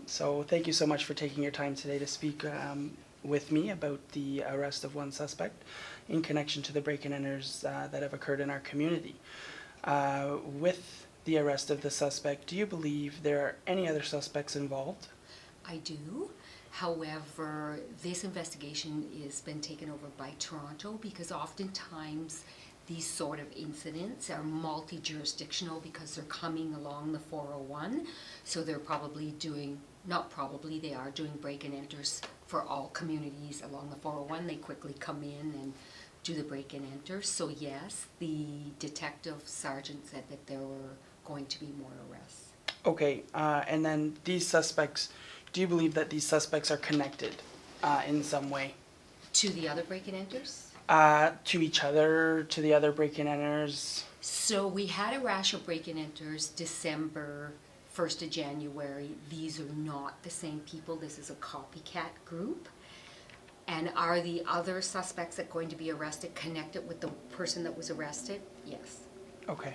So thank you so much for taking your time today to speak with me about the arrest of one suspect in connection to the break-and-enters that have occurred in our community. With the arrest of the suspect, do you believe there are any other suspects involved? I do. However, this investigation has been taken over by Toronto because oftentimes these sort of incidents are multi-jurisdictional because they're coming along the 401. So they're probably doing, not probably, they are doing break and enters for all communities along the 401. They quickly come in and do the break and enter. So yes, the detective sergeant said that there were going to be more arrests. Okay, and then these suspects, do you believe that these suspects are connected in some way? To the other break and enters? To each other, to the other break-and-enters? So we had a rash of break and enters December 1st of January. These are not the same people. This is a copycat group. And are the other suspects that are going to be arrested connected with the person that was arrested? Yes. Okay.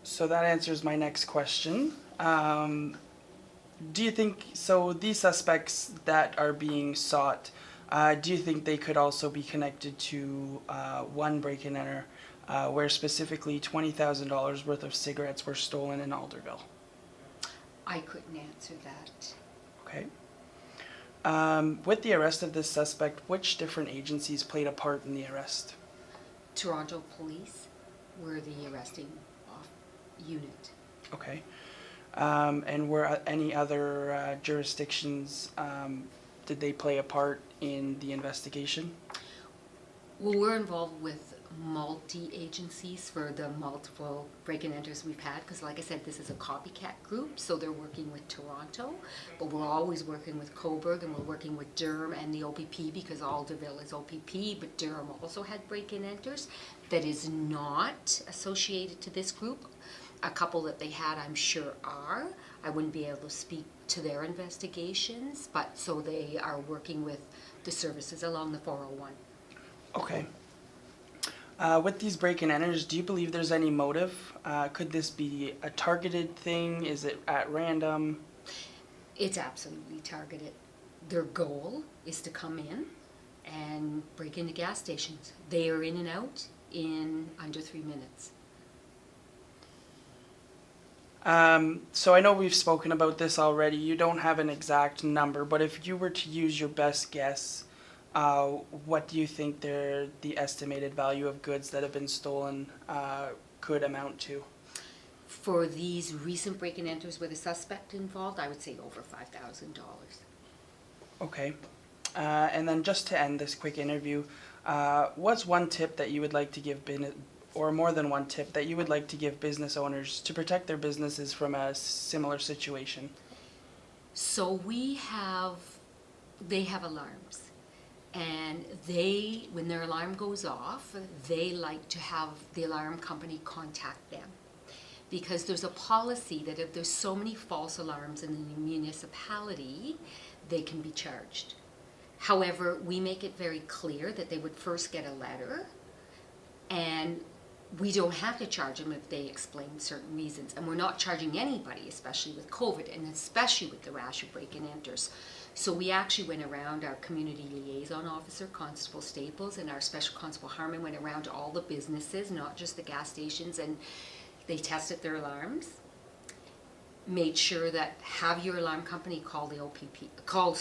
So that answers my next question. Do you think, so these suspects that are being sought, do you think they could also be connected to one break-and-enter where specifically $20,000 worth of cigarettes were stolen in Alderville? I couldn't answer that. Okay. With the arrest of this suspect, which different agencies played a part in the arrest? Toronto Police were the arresting unit. Okay. And were any other jurisdictions, did they play a part in the investigation? Well, we're involved with multi-agencies for the multiple break-and-enters we've had, because like I said, this is a copycat group, so they're working with Toronto, but we're always working with Coburg, and we're working with Durham and the OPP, because Alderville is OPP, but Durham also had break-and-enters that is not associated to this group. A couple that they had, I'm sure, are. I wouldn't be able to speak to their investigations, but so they are working with the services along the 401. Okay. With these break-and-enters, do you believe there's any motive? Could this be a targeted thing? Is it at random? It's absolutely targeted. Their goal is to come in and break into gas stations. They are in and out in under 3 minutes. So I know we've spoken about this already. You don't have an exact number, but if you were to use your best guess, what do you think the estimated value of goods that have been stolen could amount to? For these recent break-and-enters with a suspect involved, I would say over $5,000. Okay. And then just to end this quick interview, what's one tip that you would like to give or more than one tip that you would like to give business owners to protect their businesses from a similar situation? So they have alarms, and when their alarm goes off, they like to have the alarm company contact them, because there's a policy that if there's so many false alarms in the municipality, they can be charged. However, we make it very clear that they would first get a letter, and we don't have to charge them if they explain certain reasons. And we're not charging anybody, especially with COVID, and especially with the rash of break-and-enters. So we actually went around, our community liaison officer, Constable Staples, and our special constable Harmon went around to all the businesses, not just the gas stations, and they tested their alarms, made sure that have your alarm company call the OPP, call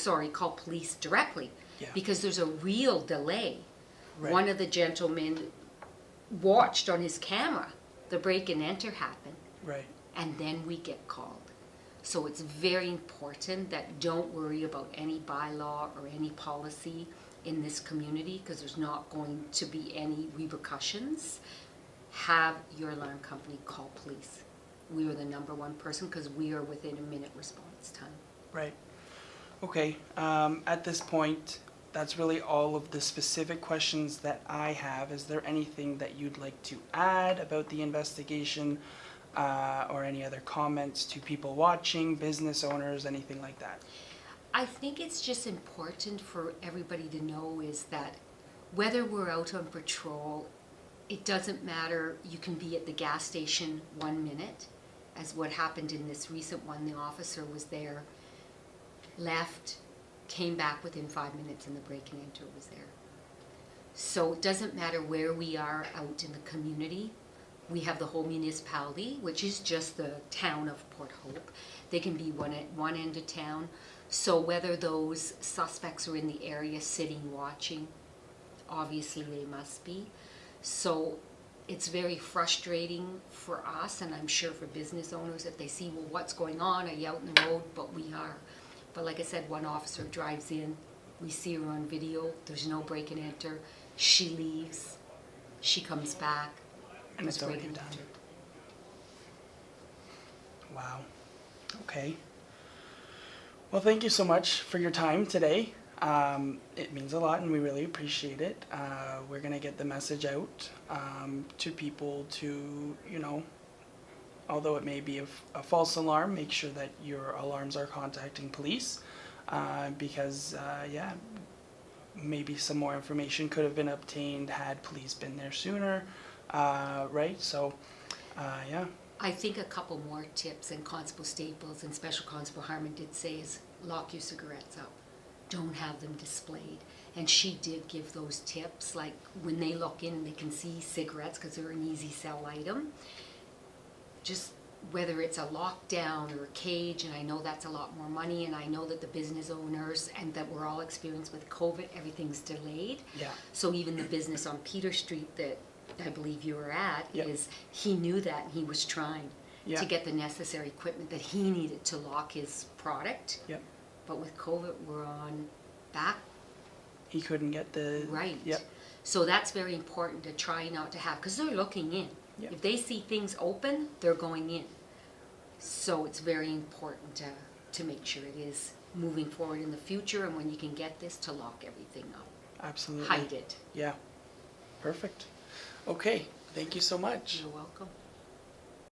police directly, Yeah. because there's a real delay. Right. One of the gentlemen watched on his camera the break and enter happen, Right. and then we get called. So it's very important that don't worry about any bylaw or any policy in this community, because there's not going to be any repercussions. Have your alarm company call police. We are the number one person, because we are within a minute response time. Right. Okay. At this point, that's really all of the specific questions that I have. Is there anything that you'd like to add about the investigation, or any other comments to people watching, business owners, anything like that? I think it's just important for everybody to know is that whether we're out on patrol, it doesn't matter. You can be at the gas station 1 minute as what happened in this recent one, the officer was there, left, came back within 5 minutes, and the break and enter was there. So it doesn't matter where we are out in the community. We have the whole municipality, which is just the town of Port Hope. They can be at one end of town. So whether those suspects are in the area sitting watching, obviously they must be. So it's very frustrating for us, and I'm sure for business owners, if they see, well, what's going on? Are you out in the road? But we are. But like I said, one officer drives in. We see her on video. There's no break and enter. She leaves. She comes back. And it's There's break already and done. enter. Wow. Okay. Well, thank you so much for your time today. It means a lot, and we really appreciate it. We're going to get the message out to people to, although it may be a false alarm, make sure that your alarms are contacting police because, maybe some more information could have been obtained had police been there sooner, right? So, yeah. I think a couple more tips, and Constable Staples and Special Constable Harmon did say, is lock your cigarettes up. Don't have them displayed. And she did give those tips, like when they look in and they can see cigarettes because they're an easy sell item. Just whether it's a lockdown or a cage, and I know that's a lot more money, and I know that the business owners and that we're all experienced with COVID, everything's delayed. Yeah. So even the business on Peter Street that I believe you were at, Yep. is he knew that, and he was trying Yeah. to get the necessary equipment that he needed to lock his product. Yep. But with COVID, we're on back. He couldn't get the... Right. Yep. So that's very important to try not to have, because they're looking in. Yep. If they see things open, they're going in. So it's very important to make sure it is moving forward in the future, and when you can get this, to lock everything up. Absolutely. Hide it. Yeah. Perfect. Okay. Thank you so much. You're welcome.